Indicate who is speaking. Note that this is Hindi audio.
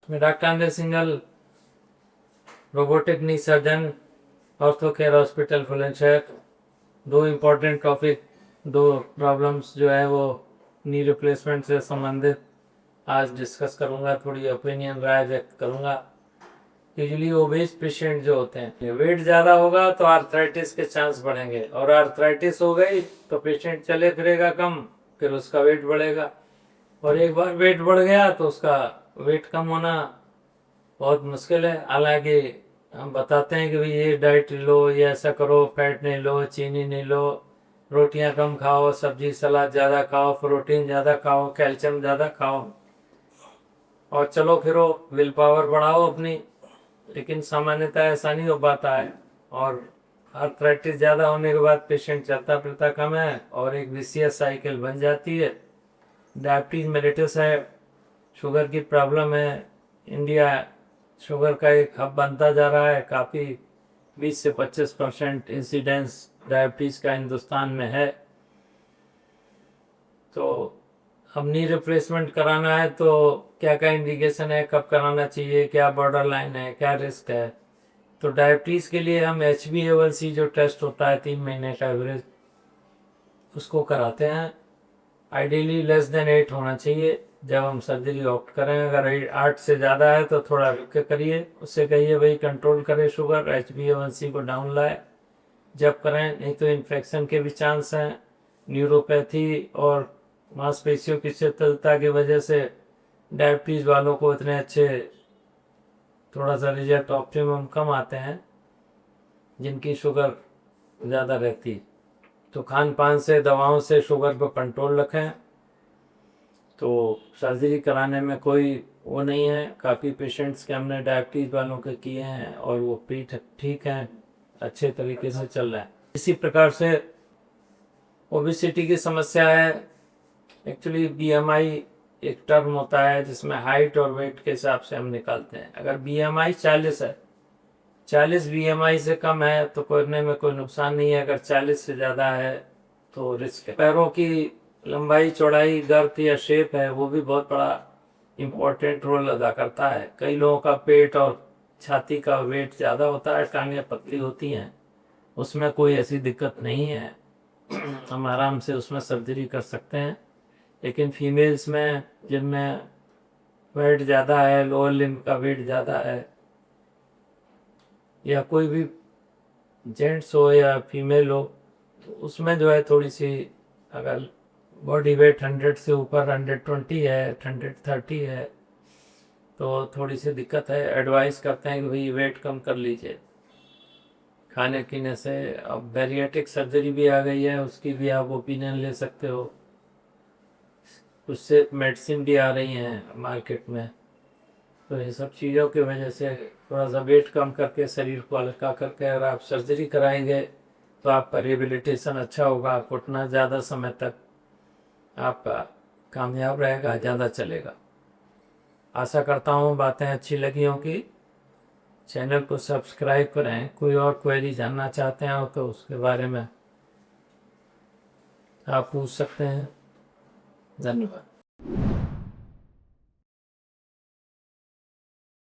Speaker 1: मैं डॉक्टर अंदर Singhal, robotic knee surgeon, ortho care hospital Bulandshahr. दो इम्पोर्टेंट टॉपिक, दो प्रॉब्लम्स जो है वो नी रिप्लेसमेंट से संबंधित आज डिस्कस करूंगा, थोड़ी ओपिनियन राय व्यक्त करूंगा। यूजली ओबेस पेशेंट जो होते हैं, वेट ज़्यादा होगा तो आर्थराइटिस के चांस बढ़ेंगे, और आर्थराइटिस हो गई तो पेशेंट चले फिरेगा कम, फिर उसका वेट बढ़ेगा, और एक बार वेट बढ़ गया तो उसका वेट कम होना बहुत मुश्किल है। हालांकि हम बताते हैं कि भाई ये डाइट लो, ये ऐसा करो, फैट नहीं लो, चीनी नहीं लो, रोटियां कम खाओ, सब्जी सलाद ज़्यादा खाओ, प्रोटीन ज़्यादा खाओ, कैल्शियम ज़्यादा खाओ, और चलो फिरो, विल पावर बढ़ाओ अपनी। लेकिन सामान्यतः ऐसा नहीं हो पाता है, और आर्थराइटिस ज़्यादा होने के बाद पेशेंट चलता फिरता कम है और एक विशियस साइकिल बन जाती है। डायबिटीज मेलिटस है, शुगर की प्रॉब्लम है। इंडिया शुगर का एक हब बनता जा रहा है, काफ़ी 20 से 25% इंसिडेंस डायबिटीज़ का हिंदुस्तान में है। तो अब नी रिप्लेसमेंट कराना है तो क्या क्या इंडिकेशन है, कब कराना चाहिए, क्या बॉर्डर लाइन है, क्या रिस्क है। तो डायबिटीज़ के लिए हम HbA1c जो टेस्ट होता है 3 महीने का एवरेज, उसको कराते हैं। आइडियली लेस देन 8 होना चाहिए जब हम सर्जरी ऑप्ट करें। अगर 8 से ज़्यादा है तो थोड़ा रुक के करिए, उससे कहिए भाई कंट्रोल करे शुगर, HbA1c को डाउन लाए जब करें, नहीं तो इन्फेक्शन के भी चांस हैं। न्यूरोपैथी और मांसपेशियों की शिथिलता की वजह से डायबिटीज़ वालों को इतने अच्छे थोड़ा सा रिजल्ट ऑप्टिमम कम आते हैं जिनकी शुगर ज़्यादा रहती है। तो खान पान से, दवाओं से शुगर को कंट्रोल रखें, तो सर्जरी कराने में कोई वो नहीं है। काफ़ी पेशेंट्स के हमने डायबिटीज़ वालों के किए हैं और वो पीठ ठीक हैं, अच्छे तरीके से चल रहा है। इसी प्रकार से ओबेसिटी की समस्या है। एक्चुअली BMI एक टर्म होता है जिसमें हाइट और वेट के हिसाब से हम निकालते हैं। अगर BMI 40 है, 40 BMI से कम है तो करने में कोई नुकसान नहीं है। अगर 40 से ज़्यादा है तो रिस्क है। पैरों की लंबाई, चौड़ाई, गर्थ या शेप है, वो भी बहुत बड़ा इम्पोर्टेंट रोल अदा करता है। कई लोगों का पेट और छाती का वेट ज़्यादा होता है, टांगें पतली होती हैं, उसमें कोई ऐसी दिक्कत नहीं है, हम आराम से उसमें सर्जरी कर सकते हैं। लेकिन फीमेल्स में जिनमें वेट ज़्यादा है, लोअर लिम्ब का वेट ज़्यादा है, या कोई भी जेंट्स हो या फीमेल हो, तो उसमें जो है थोड़ी सी, अगर बॉडी वेट 100 से ऊपर 120 है, 130 है, तो थोड़ी सी दिक्कत है। एडवाइस करते हैं कि भाई वेट कम कर लीजिए खाने पीने से। अब बैरिएट्रिक सर्जरी भी आ गई है, उसकी भी आप ओपिनियन ले सकते हो। उससे मेडिसिन भी आ रही हैं मार्केट में। तो ये सब चीज़ों की वजह से थोड़ा सा वेट कम करके, शरीर को हल्का करके अगर आप सर्जरी कराएंगे तो आपका रिहेबिलिटेशन अच्छा होगा, घुटना ज़्यादा समय तक आपका कामयाब रहेगा, ज़्यादा चलेगा। आशा करता हूँ बातें अच्छी लगी होंगी। चैनल को सब्सक्राइब करें। कोई और क्वेरी जानना चाहते हो तो उसके बारे में आप पूछ सकते हैं। धन्यवाद।